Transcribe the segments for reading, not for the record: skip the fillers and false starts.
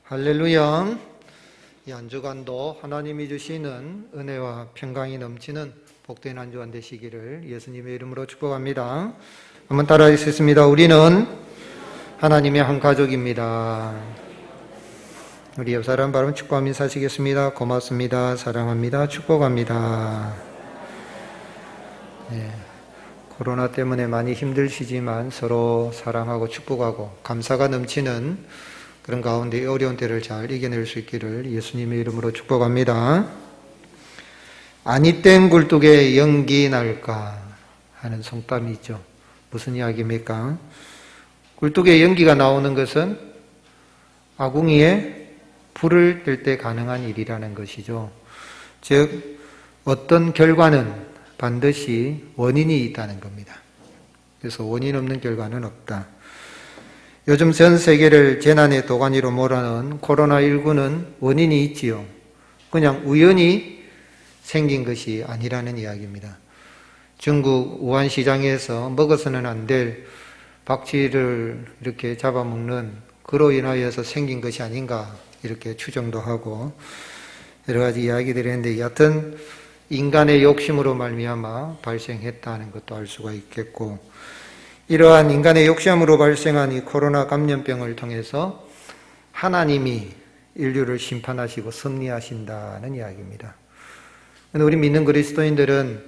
할렐루야. 이 한 주간도 하나님이 주시는 은혜와 평강이 넘치는 복된 한 주간 되시기를 예수님의 이름으로 축복합니다. 한번 따라 하시겠습니다. 우리는 하나님의 한 가족입니다. 우리 옆 사람 바로 축복하며 사시겠습니다. 고맙습니다. 사랑합니다. 축복합니다. 네. 코로나 때문에 많이 힘드시지만 서로 사랑하고 축복하고 감사가 넘치는 그런 가운데 어려운 때를 잘 이겨낼 수 있기를 예수님의 이름으로 축복합니다. 아니 땐 굴뚝에 연기 날까 하는 속담이 있죠. 무슨 이야기입니까? 굴뚝에 연기가 나오는 것은 아궁이에 불을 뜰 때 가능한 일이라는 것이죠. 즉 어떤 결과는 반드시 원인이 있다는 겁니다. 그래서 원인 없는 결과는 없다. 요즘 전 세계를 재난의 도가니로 몰아넣은 코로나19는 원인이 있지요. 그냥 우연히 생긴 것이 아니라는 이야기입니다. 중국 우한시장에서 먹어서는 안 될 박쥐를 이렇게 잡아먹는 그로 인하여서 생긴 것이 아닌가 이렇게 추정도 하고 여러 가지 이야기들이 있는데 여하튼 인간의 욕심으로 말미암아 발생했다는 것도 알 수가 있겠고 이러한 인간의 욕심으로 발생한 이 코로나 감염병을 통해서 하나님이 인류를 심판하시고 섭리하신다는 이야기입니다. 우리 믿는 그리스도인들은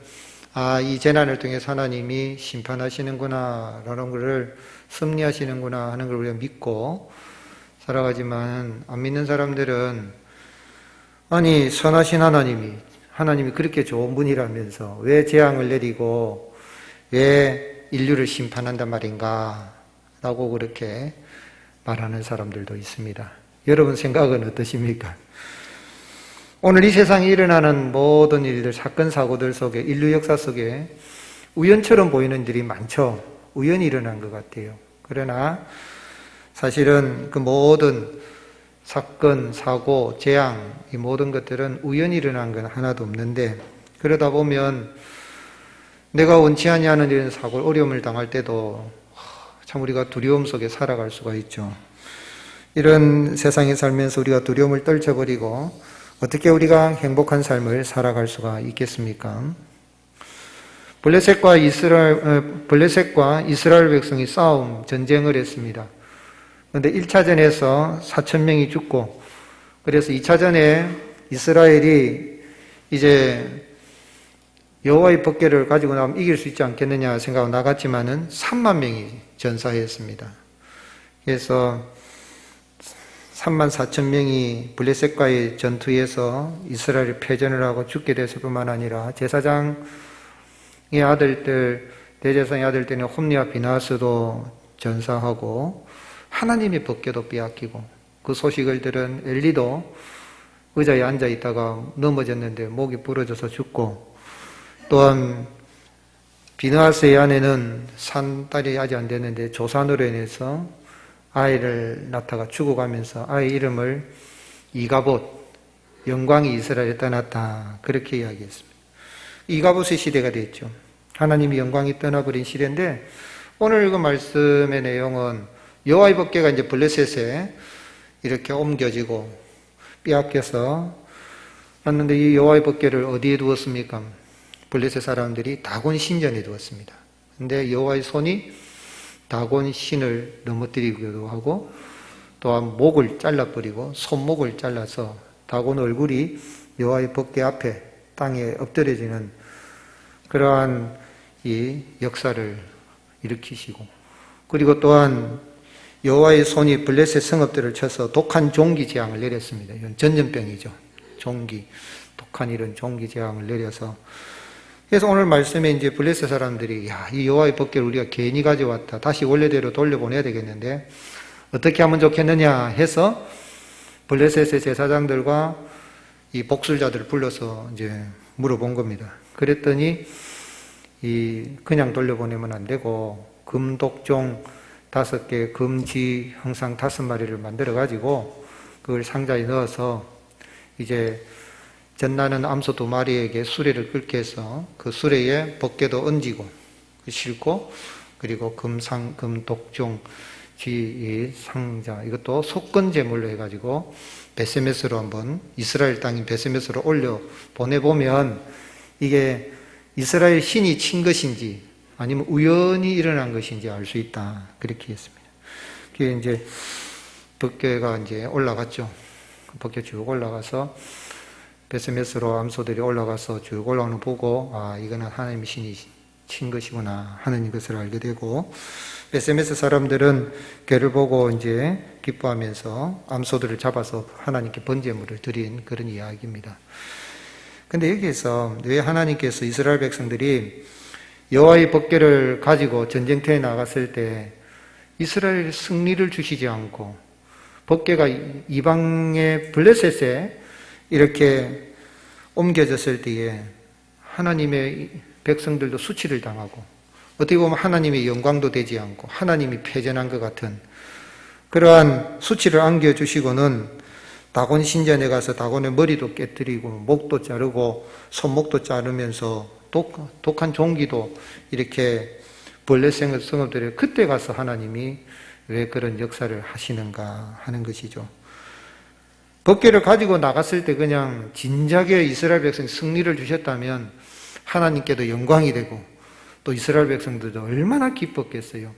이 재난을 통해서 하나님이 심판하시는구나 라는 것을 섭리하시는구나 하는 걸 우리가 믿고 살아가지만 안 믿는 사람들은 아니 선하신 하나님이 그렇게 좋은 분이라면서 왜 재앙을 내리고 왜 인류를 심판한단 말인가 라고 그렇게 말하는 사람들도 있습니다. 여러분 생각은 어떠십니까? 오늘 이 세상에 일어나는 모든 일들, 사건, 사고들 속에 인류 역사 속에 우연처럼 보이는 일이 많죠. 우연히 일어난 것 같아요. 그러나 사실은 그 모든 사건, 사고, 재앙 이 모든 것들은 우연히 일어난 건 하나도 없는데 그러다 보면 내가 원치 아니하는 이런 사고, 어려움을 당할 때도 참 우리가 두려움 속에 살아갈 수가 있죠. 이런 세상에 살면서 우리가 두려움을 떨쳐버리고 어떻게 우리가 행복한 삶을 살아갈 수가 있겠습니까? 블레셋과 이스라엘 백성이 전쟁을 했습니다. 그런데 1차전에서 4,000명이 죽고 그래서 2차전에 이스라엘이 이제 여호와의 법궤를 가지고 나면 이길 수 있지 않겠느냐 생각하고 나갔지만은 3만 명이 전사했습니다. 그래서 3만 4천 명이 블레셋과의 전투에서 이스라엘이 패전을 하고 죽게 됐을 뿐만 아니라 제사장의 아들들, 대제사장의 아들들인 홈리와 비나스도 전사하고 하나님의 법궤도 빼앗기고 그 소식을 들은 엘리도 의자에 앉아 있다가 넘어졌는데 목이 부러져서 죽고 또한 비느하스의 아내는 산 딸이 아직 안 됐는데 조산으로 인해서 아이를 낳다가 죽어가면서 아이 이름을 이가봇, 영광이 이스라엘에 떠났다 그렇게 이야기했습니다. 이가봇의 시대가 됐죠. 하나님이 영광이 떠나버린 시대인데 오늘 그 말씀의 내용은 여호와의 법궤가 이제 블레셋에 이렇게 옮겨지고 빼앗겨서 왔는데 이 여호와의 법궤를 어디에 두었습니까? 블레셋 사람들이 다곤 신전에 두었습니다. 근데 여호와의 손이 다곤 신을 넘어뜨리기도 하고 또한 목을 잘라버리고 손목을 잘라서 다곤 얼굴이 여호와의 법궤 앞에 땅에 엎드려지는 그러한 이 역사를 일으키시고 그리고 또한 여호와의 손이 블레셋 성읍들을 쳐서 독한 종기 재앙을 내렸습니다. 이건 전염병이죠. 독한 이런 종기 재앙을 내려서 그래서 오늘 말씀에 이제 블레셋 사람들이 이 여호와의 법궤를 우리가 괜히 가져왔다. 다시 원래대로 돌려보내야 되겠는데 어떻게 하면 좋겠느냐 해서 블레셋의 제사장들과 이 복술자들을 불러서 이제 물어본 겁니다. 그랬더니 그냥 돌려보내면 안 되고 금독종 5개, 금쥐 항상 5마리를 만들어 가지고 그걸 상자에 넣어서 이제 전나는 암소 2마리에게 수레를 끌게 해서 그 수레에 법궤도 얹고 싣고 그리고 금독종 쥐 상자, 이것도 속건 제물로 해가지고 베세메스로 한번 이스라엘 땅인 베세메스로 올려 보내보면 이게 이스라엘 신이 친 것인지 아니면 우연히 일어난 것인지 알 수 있다. 그렇게 했습니다. 그게 이제 법궤가 이제 올라갔죠. 법궤 쭉 올라가서 베세메스로 암소들이 올라가서 쭉 올라오는 거 보고 이거는 하나님의 신이 친 것이구나 하는 것을 알게 되고, 베세메스 사람들은 괴를 보고 이제 기뻐하면서 암소들을 잡아서 하나님께 번제물을 드린 그런 이야기입니다. 근데 여기에서 왜 하나님께서 이스라엘 백성들이 여호와의 법궤를 가지고 전쟁터에 나갔을 때 이스라엘 승리를 주시지 않고 법궤가 이방의 블레셋에 이렇게 옮겨졌을 때에 하나님의 백성들도 수치를 당하고 어떻게 보면 하나님의 영광도 되지 않고 하나님이 패전한 것 같은 그러한 수치를 안겨주시고는 다곤 신전에 가서 다곤의 머리도 깨뜨리고 목도 자르고 손목도 자르면서 독한 종기도 이렇게 벌레 성읍들에 그때 가서 하나님이 왜 그런 역사를 하시는가 하는 것이죠. 법궤를 가지고 나갔을 때 그냥 진작에 이스라엘 백성이 승리를 주셨다면 하나님께도 영광이 되고 또 이스라엘 백성들도 얼마나 기뻤겠어요.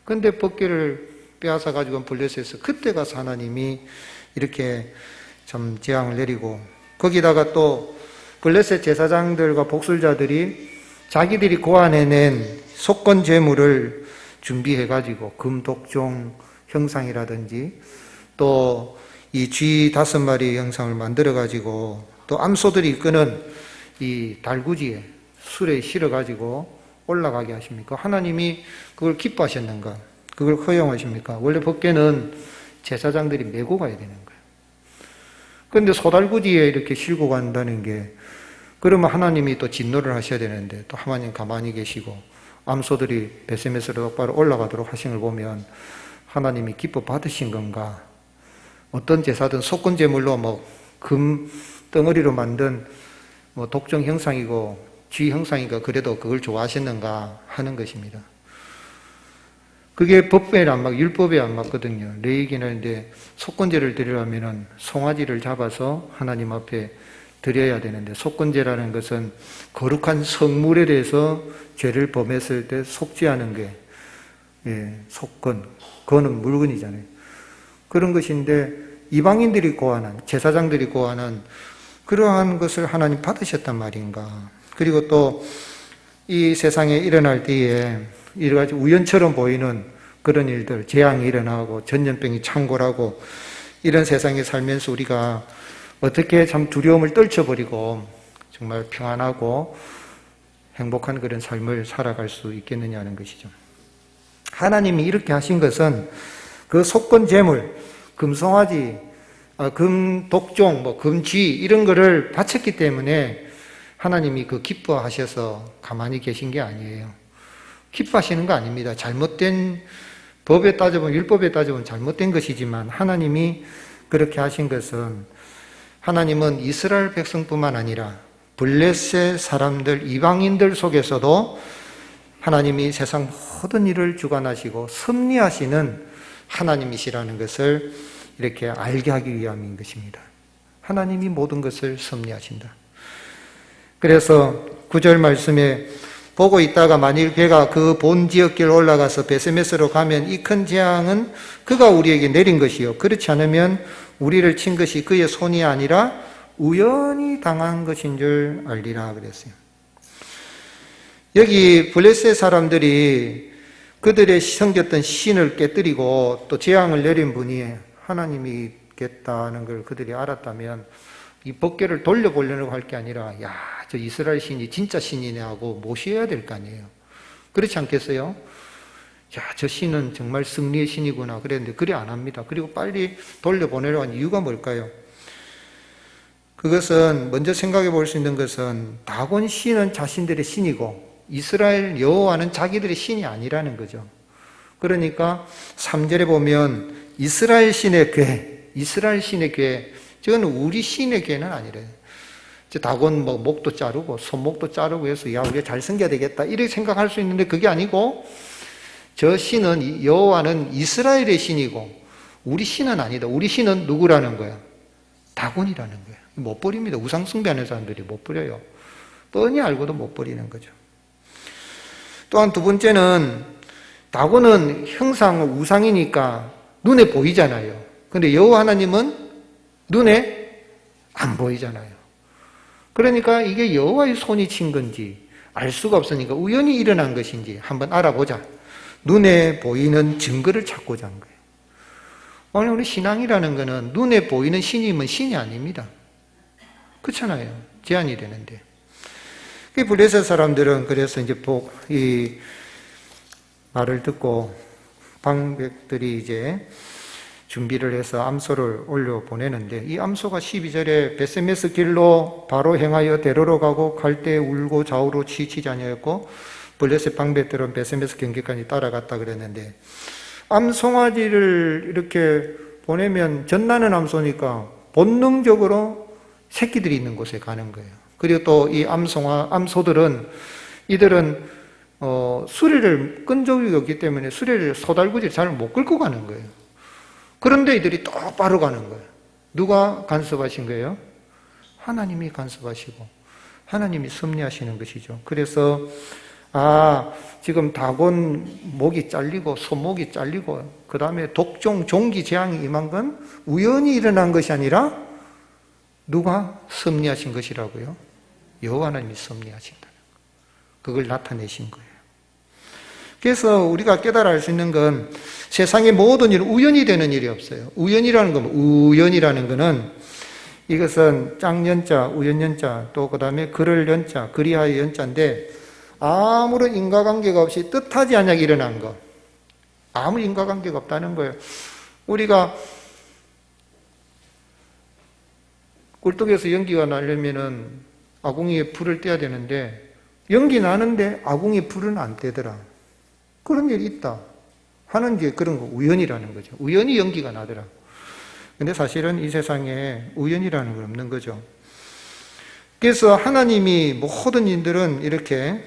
그런데 법궤를 빼앗아 가지고 블레셋에서 그때 가서 하나님이 이렇게 참 재앙을 내리고, 거기다가 또 블레셋 제사장들과 복술자들이 자기들이 고안해낸 속건 제물을 준비해 가지고 금독종 형상이라든지 또 이 쥐 5마리 형상을 만들어 가지고 또 암소들이 끄는 이 달구지에 술에 실어 가지고 올라가게 하십니까? 하나님이 그걸 기뻐하셨는가? 그걸 허용하십니까? 원래 법궤는 제사장들이 메고 가야 되는 거예요. 그런데 소달구지에 이렇게 실고 간다는 게, 그러면 하나님이 또 진노를 하셔야 되는데 또 하나님 가만히 계시고 암소들이 베세메스로 똑바로 올라가도록 하신 걸 보면 하나님이 기뻐 받으신 건가? 어떤 제사든 속건 제물로 금 덩어리로 만든 독종 형상이고 쥐 형상이니까 그래도 그걸 좋아하셨는가 하는 것입니다. 그게 법에 안 맞고 율법에 안 맞거든요. 레위기는 이제 속건제를 드리려면은 송아지를 잡아서 하나님 앞에 드려야 되는데, 속건제라는 것은 거룩한 성물에 대해서 죄를 범했을 때 속죄하는 게 속건, 건은 물건이잖아요. 그런 것인데 이방인들이 고안한, 제사장들이 고안한 그러한 것을 하나님 받으셨단 말인가. 그리고 또 이 세상에 일어날 때에 여러 가지 우연처럼 보이는 그런 일들, 재앙이 일어나고 전염병이 창궐하고 이런 세상에 살면서 우리가 어떻게 참 두려움을 떨쳐버리고 정말 평안하고 행복한 그런 삶을 살아갈 수 있겠느냐는 것이죠. 하나님이 이렇게 하신 것은 그 속건 제물, 금송아지, 금독종, 금쥐 이런 거를 바쳤기 때문에 하나님이 그 기뻐하셔서 가만히 계신 게 아니에요. 기뻐하시는 거 아닙니다. 잘못된 법에 따져보면, 율법에 따져보면 잘못된 것이지만 하나님이 그렇게 하신 것은, 하나님은 이스라엘 백성뿐만 아니라 블레셋 사람들, 이방인들 속에서도 하나님이 세상 모든 일을 주관하시고 섭리하시는 하나님이시라는 것을 이렇게 알게 하기 위함인 것입니다. 하나님이 모든 것을 섭리하신다. 그래서 9절 말씀에 보고 있다가 만일 걔가 그 본 지역길로 올라가서 베세메스로 가면 이 큰 재앙은 그가 우리에게 내린 것이요 그렇지 않으면 우리를 친 것이 그의 손이 아니라 우연히 당한 것인 줄 알리라 그랬어요. 여기 블레셋 사람들이 그들의 섬겼던 신을 깨뜨리고 또 재앙을 내린 분이 하나님이겠다는 걸 그들이 알았다면 이 법궤를 돌려보려고 할 게 아니라 야, 저 이스라엘 신이 진짜 신이네 하고 모셔야 될 거 아니에요. 그렇지 않겠어요? 야, 저 신은 정말 승리의 신이구나 그랬는데 그래 안 합니다. 그리고 빨리 돌려보내려고 한 이유가 뭘까요? 그것은 먼저 생각해 볼 수 있는 것은 다곤 신은 자신들의 신이고 이스라엘 여호와는 자기들의 신이 아니라는 거죠. 그러니까 3절에 보면 이스라엘 신의 궤, 이스라엘 신의 궤, 저건 우리 신의 궤는 아니래요. 다곤 목도 자르고 손목도 자르고 해서 야, 우리가 잘 섬겨야 되겠다 이렇게 생각할 수 있는데 그게 아니고 저 신은, 여호와는 이스라엘의 신이고 우리 신은 아니다. 우리 신은 누구라는 거야? 다곤이라는 거야. 못 버립니다. 우상 숭배하는 사람들이 못 버려요. 뻔히 알고도 못 버리는 거죠. 또한 두 번째는 다곤은 형상 우상이니까 눈에 보이잖아요. 근데 여호와 하나님은 눈에 안 보이잖아요. 그러니까 이게 여호와의 손이 친 건지 알 수가 없으니까 우연히 일어난 것인지 한번 알아보자. 눈에 보이는 증거를 찾고자 한 거예요. 오늘 우리 신앙이라는 거는 눈에 보이는 신이면 신이 아닙니다. 그렇잖아요. 제한이 되는데. 블레셋 사람들은 그래서 이제 이 말을 듣고 방백들이 이제 준비를 해서 암소를 올려 보내는데, 이 암소가 12절에 베세메스 길로 바로 행하여 대로로 가고 갈 때 울고 좌우로 치치자녀였고 블레셋 방백들은 베세메스 경계까지 따라갔다 그랬는데, 암송아지를 이렇게 보내면 젖나는 암소니까 본능적으로 새끼들이 있는 곳에 가는 거예요. 그리고 또 이 암소들은 이들은 수레를 끈 적이 없기 때문에 수레를 소달구지 잘 못 끌고 가는 거예요. 그런데 이들이 똑바로 가는 거예요. 누가 간섭하신 거예요? 하나님이 간섭하시고 하나님이 섭리하시는 것이죠. 그래서 지금 다곤 목이 잘리고 손목이 잘리고 그 다음에 독종 종기 재앙이 임한 건 우연히 일어난 것이 아니라 누가 섭리하신 것이라고요? 여호와 하나님이 섭리하신다는 거. 그걸 나타내신 거예요. 그래서 우리가 깨달아 알 수 있는 건 세상의 모든 일은 우연히 되는 일이 없어요. 우연이라는 거는 이것은 짝연자, 우연연자, 또 그 다음에 그를 연자, 그리하여 연자인데 아무런 인과관계가 없이 뜻하지 않게 일어난 것. 아무 인과관계가 없다는 거예요. 우리가 꿀떡에서 연기가 나려면은 아궁이에 불을 떼야 되는데 연기 나는데 아궁이에 불은 안 떼더라. 그런 일이 있다 하는 게 그런 거 우연이라는 거죠. 우연히 연기가 나더라. 근데 사실은 이 세상에 우연이라는 건 없는 거죠. 그래서 하나님이 모든 일들은 이렇게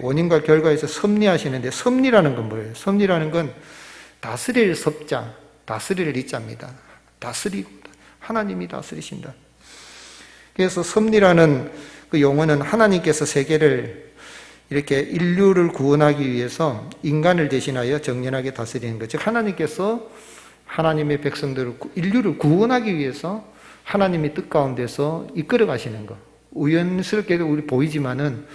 원인과 결과에서 섭리하시는데, 섭리라는 건 뭐예요? 섭리라는 건 다스릴 섭자, 다스릴 이자입니다. 다스리고 하나님이 다스리신다. 그래서 섭리라는 그 용어는 하나님께서 세계를 이렇게 인류를 구원하기 위해서 인간을 대신하여 정연하게 다스리는 것. 즉 하나님께서 하나님의 백성들을, 인류를 구원하기 위해서 하나님의 뜻 가운데서 이끌어 가시는 것. 우연스럽게도 우리 보이지만은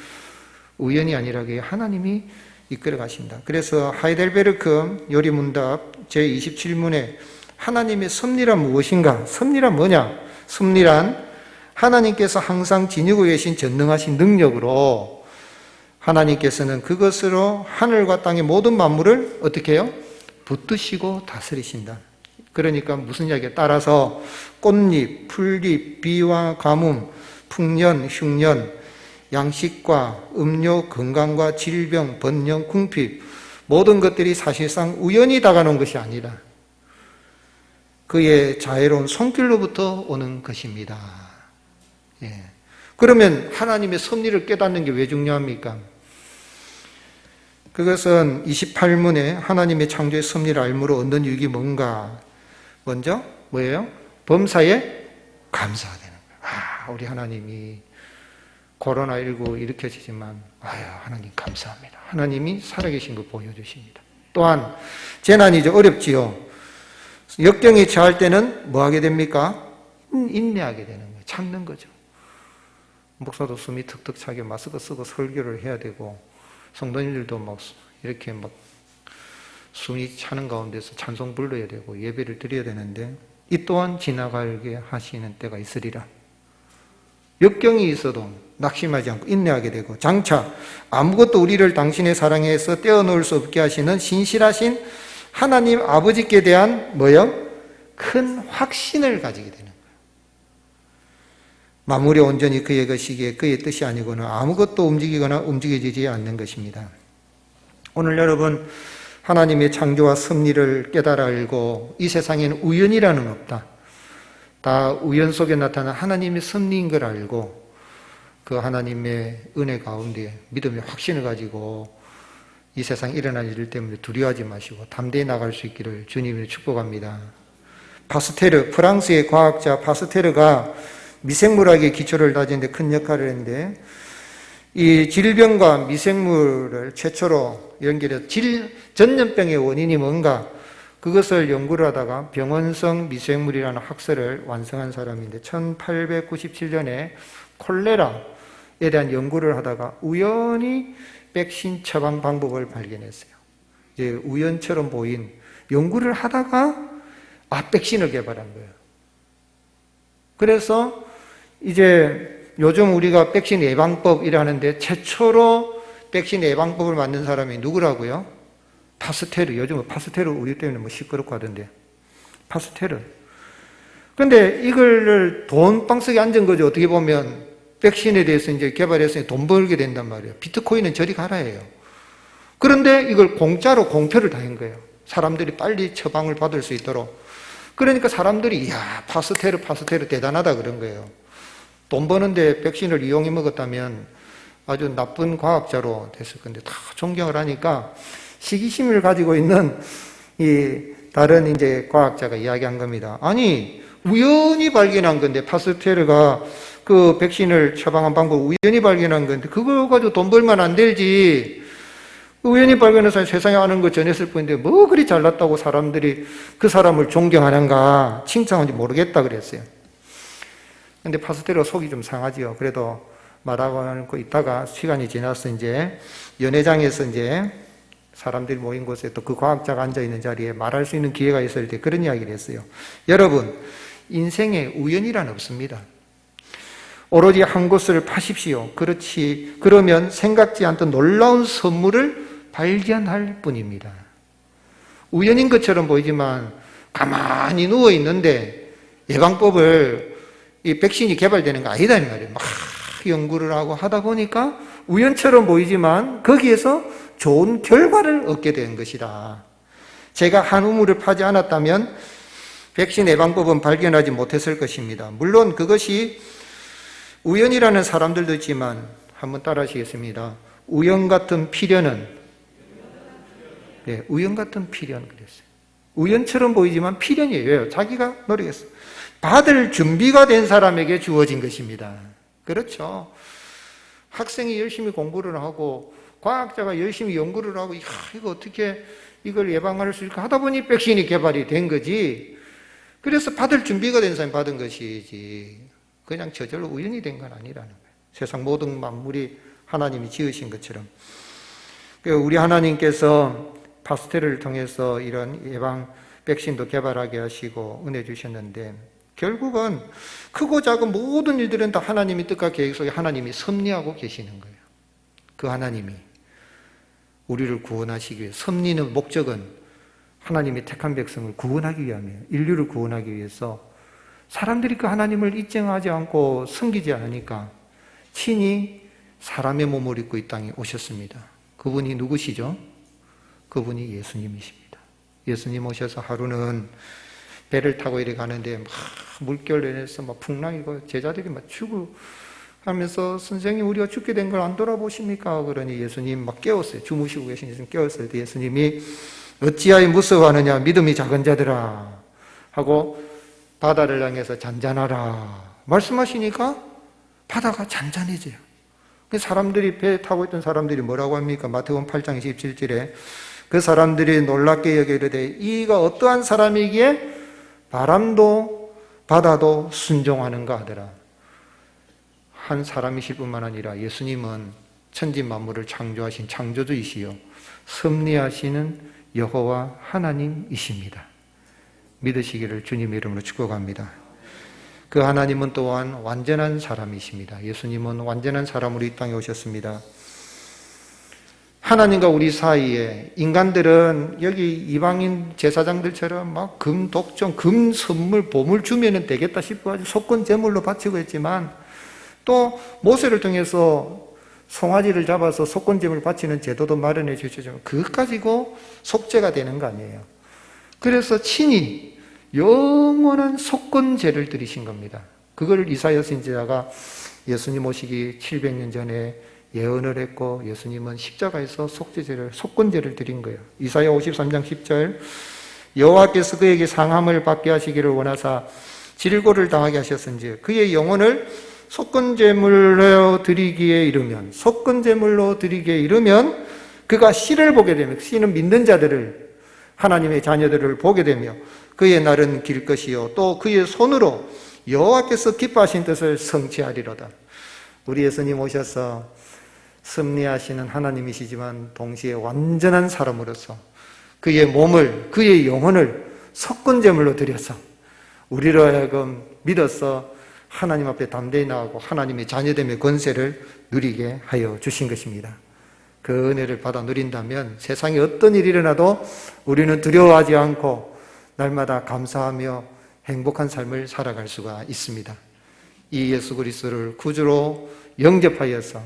우연이 아니라 하나님이 이끌어 가신다. 그래서 하이델베르크 요리문답 제27문에 하나님의 섭리란 무엇인가? 섭리란 뭐냐? 섭리란 하나님께서 항상 지니고 계신 전능하신 능력으로 하나님께서는 그것으로 하늘과 땅의 모든 만물을 어떻게 해요? 붙드시고 다스리신다. 그러니까 무슨 이야기에 따라서 꽃잎, 풀잎, 비와 가뭄, 풍년, 흉년, 양식과 음료, 건강과 질병, 번영, 궁핍 모든 것들이 사실상 우연히 다가오는 것이 아니라 그의 자애로운 손길로부터 오는 것입니다. 예. 그러면 하나님의 섭리를 깨닫는 게 왜 중요합니까? 그것은 28문에 하나님의 창조의 섭리를 알므로 얻는 유익이 뭔가? 먼저 뭐예요? 범사에 감사가 되는 거예요. 우리 하나님이 코로나19 일으켜지지만 하나님 감사합니다. 하나님이 살아계신 걸 보여주십니다. 또한 재난이죠. 어렵지요. 역경에 처할 때는 뭐 하게 됩니까? 인내하게 되는 거예요. 참는 거죠. 목사도 숨이 턱턱 차게 마스크 쓰고 설교를 해야 되고 성도님들도 막 이렇게 막 숨이 차는 가운데서 찬송 불러야 되고 예배를 드려야 되는데 이 또한 지나가게 하시는 때가 있으리라. 역경이 있어도 낙심하지 않고 인내하게 되고 장차 아무것도 우리를 당신의 사랑에서 떼어놓을 수 없게 하시는 신실하신 하나님 아버지께 대한 뭐요? 큰 확신을 가지게 되는 거예요. 만물이 온전히 그의 것이기에 그의 뜻이 아니고는 아무것도 움직이거나 움직여지지 않는 것입니다. 오늘 여러분 하나님의 창조와 섭리를 깨달아 알고 이 세상에는 우연이라는 없다. 다 우연 속에 나타난 하나님의 섭리인 걸 알고 그 하나님의 은혜 가운데 믿음의 확신을 가지고 이 세상 일어날 일 때문에 두려워하지 마시고 담대히 나갈 수 있기를 주님이 축복합니다. 파스테르, 프랑스의 과학자 파스테르가 미생물학의 기초를 다진 데 큰 역할을 했는데, 이 질병과 미생물을 최초로 연결해서 전염병의 원인이 뭔가 그것을 연구를 하다가 병원성 미생물이라는 학설을 완성한 사람인데, 1897년에 콜레라에 대한 연구를 하다가 우연히 백신 처방 방법을 발견했어요. 이제 우연처럼 보인 연구를 하다가 백신을 개발한 거예요. 그래서 이제 요즘 우리가 백신 예방법이라는데 최초로 백신 예방법을 만든 사람이 누구라고요? 파스테르. 요즘은 파스테르 우리 때문에 뭐 시끄럽고 하던데. 파스테르. 근데 이걸 돈방석에 앉은 거죠. 어떻게 보면 백신에 대해서 이제 개발했으니 돈 벌게 된단 말이에요. 비트코인은 저리 가라예요. 그런데 이걸 공짜로 공표를 다 한 거예요. 사람들이 빨리 처방을 받을 수 있도록. 그러니까 사람들이 이야, 파스테르 대단하다 그런 거예요. 돈 버는데 백신을 이용해 먹었다면 아주 나쁜 과학자로 됐을 건데 다 존경을 하니까 시기심을 가지고 있는 이 다른 이제 과학자가 이야기한 겁니다. 아니, 우연히 발견한 건데, 파스테르가 그 백신을 처방한 방법 우연히 발견한 건데 그거 가지고 돈 벌면 안 되지. 우연히 발견해서 세상에 아는 거 전했을 뿐인데 뭐 그리 잘났다고 사람들이 그 사람을 존경하는가 칭찬하는지 모르겠다 그랬어요. 근데 파스테르가 속이 좀 상하지요. 그래도 말하고 않고 있다가 시간이 지나서 이제 연회장에서 이제 사람들이 모인 곳에 또 그 과학자가 앉아있는 자리에 말할 수 있는 기회가 있을 때 그런 이야기를 했어요. 여러분, 인생에 우연이란 없습니다. 오로지 한 곳을 파십시오. 그러면 생각지 않던 놀라운 선물을 발견할 뿐입니다. 우연인 것처럼 보이지만 가만히 누워 있는데 예방법을 이 백신이 개발되는 거 아니다 이 말이에요. 막 연구를 하고 하다 보니까 우연처럼 보이지만 거기에서 좋은 결과를 얻게 된 것이다. 제가 한 우물을 파지 않았다면 백신 예방법은 발견하지 못했을 것입니다. 물론 그것이 우연이라는 사람들도 있지만 한번 따라 하시겠습니다. 우연 같은 필연은 우연 같은 필연 그랬어요. 우연처럼 보이지만 필연이에요. 왜요? 자기가 노력했어요. 받을 준비가 된 사람에게 주어진 것입니다. 그렇죠. 학생이 열심히 공부를 하고 과학자가 열심히 연구를 하고 이거 어떻게 이걸 예방할 수 있을까 하다 보니 백신이 개발이 된 거지. 그래서 받을 준비가 된 사람이 받은 것이지 그냥 저절로 우연히 된 건 아니라는 거예요. 세상 모든 만물이 하나님이 지으신 것처럼. 우리 하나님께서 파스테르를 통해서 이런 예방 백신도 개발하게 하시고 은혜 주셨는데 결국은 크고 작은 모든 일들은 다 하나님의 뜻과 계획 속에 하나님이 섭리하고 계시는 거예요. 그 하나님이 우리를 구원하시기 위해 섭리는 목적은 하나님의 택한 백성을 구원하기 위함이에요. 인류를 구원하기 위해서 사람들이 그 하나님을 인정하지 않고 섬기지 않으니까 친히 사람의 몸을 입고 이 땅에 오셨습니다. 그분이 누구시죠? 그분이 예수님이십니다. 예수님 오셔서 하루는 배를 타고 이렇게 가는데 막 물결에서 막 풍랑이고 제자들이 막 죽고 하면서 선생님 우리가 죽게 된 걸 안 돌아보십니까? 그러니 예수님 막 깨웠어요. 주무시고 계신 예수님 깨웠을 때 예수님이 어찌하여 무서워하느냐 믿음이 작은 자들아 하고 바다를 향해서 잔잔하라 말씀하시니까 바다가 잔잔해져요. 사람들이 배 타고 있던 사람들이 뭐라고 합니까? 마태복음 8장 27절에 그 사람들이 놀랍게 여기르되 이가 어떠한 사람이기에 바람도 바다도 순종하는가 하더라. 한 사람이실 뿐만 아니라 예수님은 천지 만물을 창조하신 창조주이시요 섭리하시는 여호와 하나님이십니다. 믿으시기를 주님의 이름으로 축복합니다. 그 하나님은 또한 완전한 사람이십니다. 예수님은 완전한 사람으로 이 땅에 오셨습니다. 하나님과 우리 사이에 인간들은 여기 이방인 제사장들처럼 막 금, 독점, 금, 선물, 보물 주면 되겠다 싶어 가지고 속건 제물로 바치고 했지만 또 모세를 통해서 송아지를 잡아서 속건 제물 바치는 제도도 마련해 주셨지만 그것 가지고 속죄가 되는 거 아니에요. 그래서 친히 영원한 속건제를 드리신 겁니다. 그걸 이사야 선지자가 예수님 오시기 700년 전에 예언을 했고 예수님은 십자가에서 속건제를 드린 거예요. 이사야 53장 10절 여호와께서 그에게 상함을 받게 하시기를 원하사 질고를 당하게 하셨은지 그의 영혼을 속건제물로 드리기에 이르면 그가 씨를 보게 되며 씨는 믿는 자들을 하나님의 자녀들을 보게 되며 그의 날은 길 것이요 또 그의 손으로 여호와께서 기뻐하신 뜻을 성취하리로다. 우리 예수님 오셔서 섭리하시는 하나님이시지만 동시에 완전한 사람으로서 그의 몸을 그의 영혼을 속건제물로 드려서 우리로 하여금 믿어서 하나님 앞에 담대히 나가고 하나님의 자녀됨의 권세를 누리게 하여 주신 것입니다. 그 은혜를 받아 누린다면 세상에 어떤 일이 일어나도 우리는 두려워하지 않고 날마다 감사하며 행복한 삶을 살아갈 수가 있습니다. 이 예수 그리스도를 구주로 영접하여서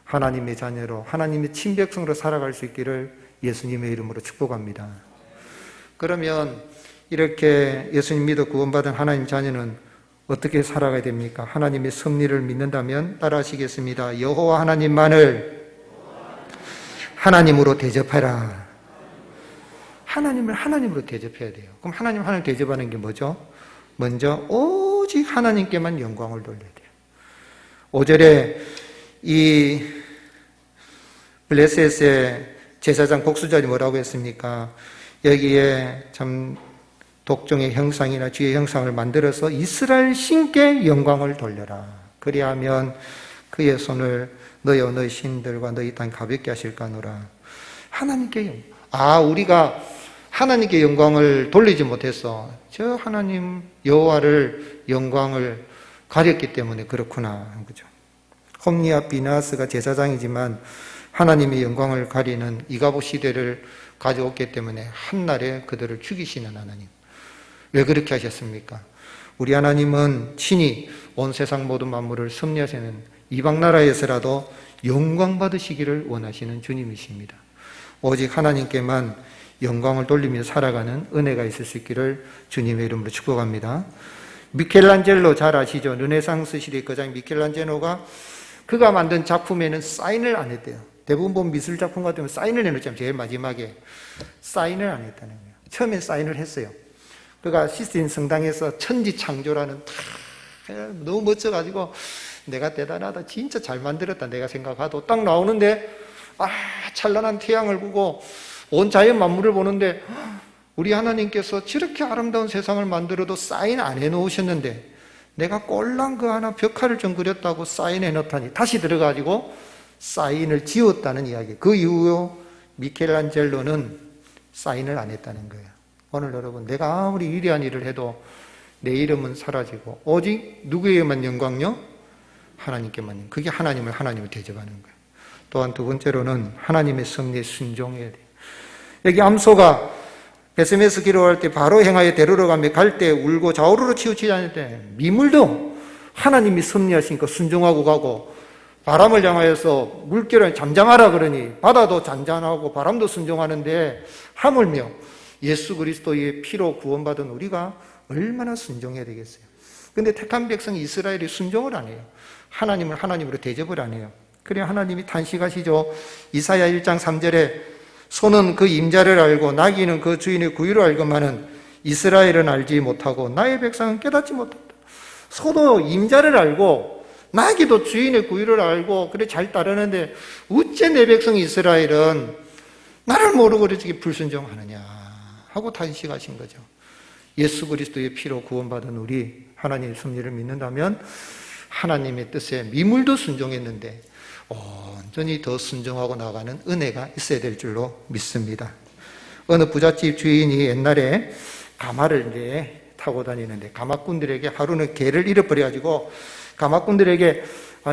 하나님의 자녀로 하나님의 친백성으로 살아갈 수 있기를 예수님의 이름으로 축복합니다. 그러면 이렇게 예수님 믿어 구원받은 하나님 자녀는 어떻게 살아가야 됩니까? 하나님의 섭리를 믿는다면 따라하시겠습니다. 여호와 하나님만을 하나님으로 대접하라. 하나님을 하나님으로 대접해야 돼요. 그럼 하나님 대접하는 게 뭐죠? 먼저 오직 하나님께만 영광을 돌려야 돼요. 5절에 이 블레셋의 제사장 복수자들이 뭐라고 했습니까? 여기에 참 독종의 형상이나 쥐의 형상을 만들어서 이스라엘 신께 영광을 돌려라. 그리하면 그의 손을 너희와 너희 신들과 너희 땅 가볍게 하실까노라. 하나님께 우리가 하나님께 영광을 돌리지 못해서 저 하나님 여호와를 영광을 가렸기 때문에 그렇구나. 그죠? 홈리와 비나스가 제사장이지만 하나님의 영광을 가리는 이가봇 시대를 가져왔기 때문에 한날에 그들을 죽이시는 하나님. 왜 그렇게 하셨습니까? 우리 하나님은 친히 온 세상 모든 만물을 섭리하시는 이방 나라에서라도 영광 받으시기를 원하시는 주님이십니다. 오직 하나님께만 영광을 돌리며 살아가는 은혜가 있을 수 있기를 주님의 이름으로 축복합니다. 미켈란젤로 잘 아시죠? 르네상스 시대 거장 미켈란젤로가 그가 만든 작품에는 사인을 안 했대요. 대부분 보면 미술 작품 같으면 사인을 해놓잖아요. 제일 마지막에 사인을 안 했다는 거예요. 처음엔 사인을 했어요. 그가 시스틴 성당에서 천지창조라는 너무 멋져가지고 내가 대단하다, 진짜 잘 만들었다 내가 생각하도 딱 나오는데 찬란한 태양을 보고 온 자연 만물을 보는데 우리 하나님께서 저렇게 아름다운 세상을 만들어도 사인 안 해놓으셨는데 내가 꼴랑 그 하나 벽화를 좀 그렸다고 사인해 놓다니 다시 들어가지고 사인을 지웠다는 이야기. 그 이후 미켈란젤로는 사인을 안 했다는 거예요. 오늘 여러분, 내가 아무리 위대한 일을 해도 내 이름은 사라지고 오직 누구에게만 영광요? 하나님께만. 그게 하나님을 대접하는 거예요. 또한 두 번째로는 하나님의 섭리에 순종해야 돼요. 여기 암소가 베스메스 기록할 때 바로 행하여 데리러 가며 갈 때 울고 좌우로 치우치지 않을 때 미물도 하나님이 섭리하시니까 순종하고 가고 바람을 향하여서 물결을 잠잠하라 그러니 바다도 잔잔하고 바람도 순종하는데 하물며 예수 그리스도의 피로 구원받은 우리가 얼마나 순종해야 되겠어요. 근데 택한 백성 이스라엘이 순종을 안 해요. 하나님을 하나님으로 대접을 안 해요. 그래 하나님이 탄식하시죠. 이사야 1장 3절에 소는 그 임자를 알고 나귀는 그 주인의 구유를 알고만은 이스라엘은 알지 못하고 나의 백성은 깨닫지 못한다. 소도 임자를 알고 나귀도 주인의 구유를 알고 그래 잘 따르는데 어째 내 백성 이스라엘은 나를 모르고 이렇게 불순종하느냐 하고 탄식하신 거죠. 예수 그리스도의 피로 구원받은 우리 하나님의 섭리를 믿는다면 하나님의 뜻에 미물도 순종했는데 온전히 더 순종하고 나가는 은혜가 있어야 될 줄로 믿습니다. 어느 부잣집 주인이 옛날에 가마를 이제 타고 다니는데 가마꾼들에게 하루는 개를 잃어버려가지고 가마꾼들에게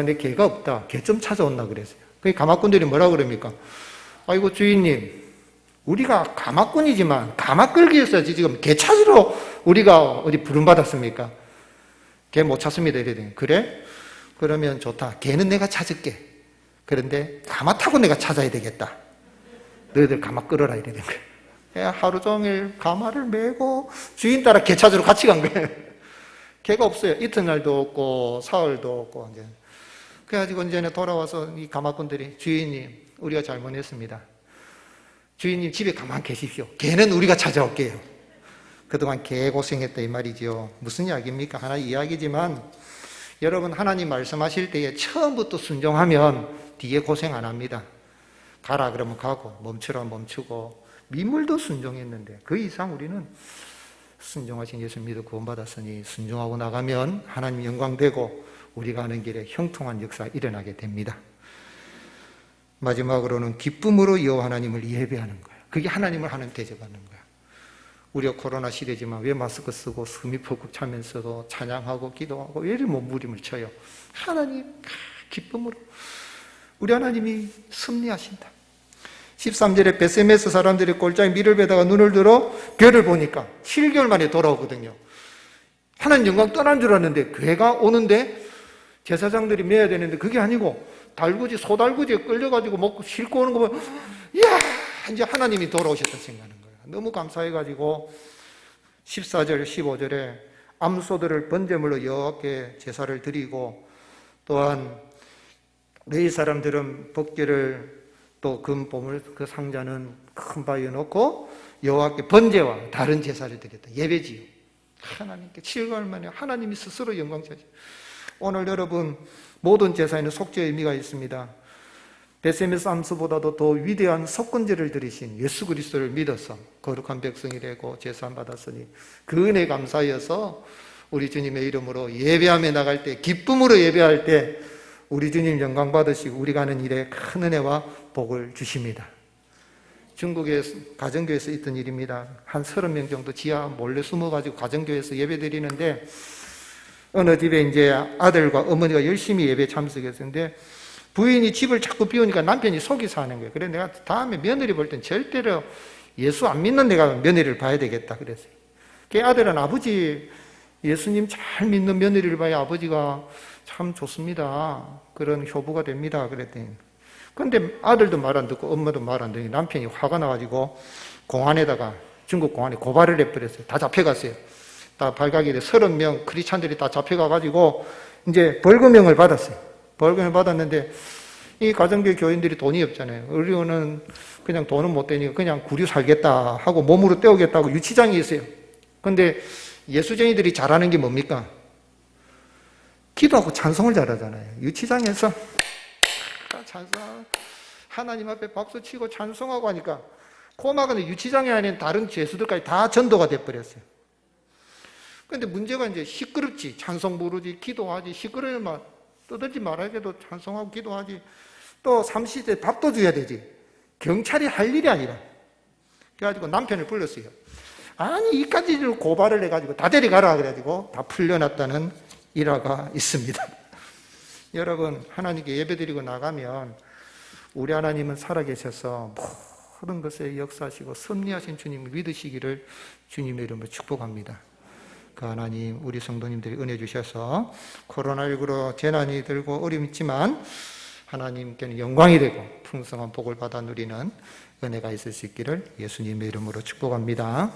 내 개가 없다. 개 좀 찾아온다 그랬어요. 그 가마꾼들이 뭐라 그럽니까? 아이고 주인님, 우리가 가마꾼이지만 가마 끌기 위해서 지금 개 찾으러 우리가 어디 부름받았습니까? 개 못 찾습니다. 이래야 돼요. 그래? 그러면 좋다. 개는 내가 찾을게. 그런데 가마 타고 내가 찾아야 되겠다. 너희들 가마 끌어라 이래야 되는 거예요. 하루 종일 가마를 메고 주인 따라 개 찾으러 같이 간 거예요. 개가 없어요. 이튿날도 없고 사흘도 없고 이제 그래가지고 이제는 돌아와서 이 가마꾼들이 주인님, 우리가 잘못했습니다. 주인님 집에 가만 계십시오. 개는 우리가 찾아올게요. 그동안 개 고생했다 이 말이죠. 무슨 이야기입니까? 하나 이야기지만 여러분 하나님 말씀하실 때에 처음부터 순종하면 뒤에 고생 안 합니다. 가라 그러면 가고 멈추라 멈추고 민물도 순종했는데 그 이상 우리는 순종하신 예수 믿어 구원받았으니 순종하고 나가면 하나님 영광되고 우리가 하는 길에 형통한 역사가 일어나게 됩니다. 마지막으로는 기쁨으로 여호와 하나님을 예배하는 거예요. 그게 하나님을 하나님 대접하는 거예요. 우리가 코로나 시대지만 왜 마스크 쓰고 숨이 푹푹 차면서도 찬양하고 기도하고 왜 이렇게 몸부림을 쳐요? 하나님 기쁨으로 우리 하나님이 섭리하신다. 13절에 베세메스 사람들이 골짜기 밀을 베다가 눈을 들어 별을 보니까 7개월 만에 돌아오거든요. 하나님 영광 떠난 줄 알았는데 괴가 오는데 제사장들이 매야 되는데 그게 아니고 달구지 소달구지에 끌려가지고 먹고 싣고 오는 거 보면 이야 이제 하나님이 돌아오셨다 생각하는 거예요. 너무 감사해가지고 14절 15절에 암소들을 번제물로 여호와께 제사를 드리고 또한 레위 사람들은 법궤를 또 금보물 그 상자는 큰 바위에 놓고 여호와께 번제와 다른 제사를 드렸다. 예배지요. 하나님께 7개월 만에 하나님이 스스로 영광차지. 오늘 여러분 모든 제사에는 속죄의 의미가 있습니다. 베세메스 암소보다도 더 위대한 속건제를 드리신 예수 그리스도를 믿어서 거룩한 백성이 되고 제사함 받았으니 그 은혜 감사여서 우리 주님의 이름으로 예배하며 나갈 때 기쁨으로 예배할 때 우리 주님 영광 받으시고 우리가 하는 일에 큰 은혜와 복을 주십니다. 중국의 가정교회에서 있던 일입니다. 한 30명 정도 지하 몰래 숨어가지고 가정교회에서 예배 드리는데 어느 집에 이제 아들과 어머니가 열심히 예배 참석했는데 부인이 집을 자꾸 비우니까 남편이 속이 사는 거예요. 그래서 내가 다음에 며느리 볼 땐 절대로 예수 안 믿는 내가 며느리를 봐야 되겠다 그랬어요. 그 아들은 아버지 예수님 잘 믿는 며느리를 봐야 아버지가 참 좋습니다. 그런 효부가 됩니다. 그랬더니 근데 아들도 말 안 듣고 엄마도 말 안 듣니 남편이 화가 나가지고 공안에다가 중국 공안에 고발을 해버렸어요. 다 잡혀갔어요. 다 발각이 돼 30명 크리스찬들이 다 잡혀가가지고 이제 벌금형을 받았어요. 벌금을 받았는데 이 가정교회 교인들이 돈이 없잖아요. 우리는 그냥 돈은 못 되니까 그냥 구류 살겠다 하고 몸으로 때우겠다고 유치장이 있어요. 근데 예수쟁이들이 잘하는 게 뭡니까? 기도하고 찬송을 잘하잖아요. 유치장에서 찬송 하나님 앞에 박수치고 찬송하고 하니까 고막은 유치장에 아닌 다른 죄수들까지 다 전도가 돼버렸어요. 근데 문제가 이제 시끄럽지. 찬송 부르지, 기도하지, 시끄러우면 떠들지 말아야겠도 찬송하고 기도하지. 또 삼시세 밥도 줘야 되지. 경찰이 할 일이 아니라. 그래가지고 남편을 불렀어요. 아니, 이까지 고발을 해가지고 다 데려가라. 그래가지고 다 풀려났다는 일화가 있습니다. 여러분, 하나님께 예배드리고 나가면 우리 하나님은 살아계셔서 모든 것에 역사하시고 섭리하신 주님을 믿으시기를 주님의 이름으로 축복합니다. 그 하나님, 우리 성도님들이 은혜 주셔서 코로나19로 재난이 들고 어려움이 있지만 하나님께는 영광이 되고 풍성한 복을 받아 누리는 은혜가 있을 수 있기를 예수님의 이름으로 축복합니다.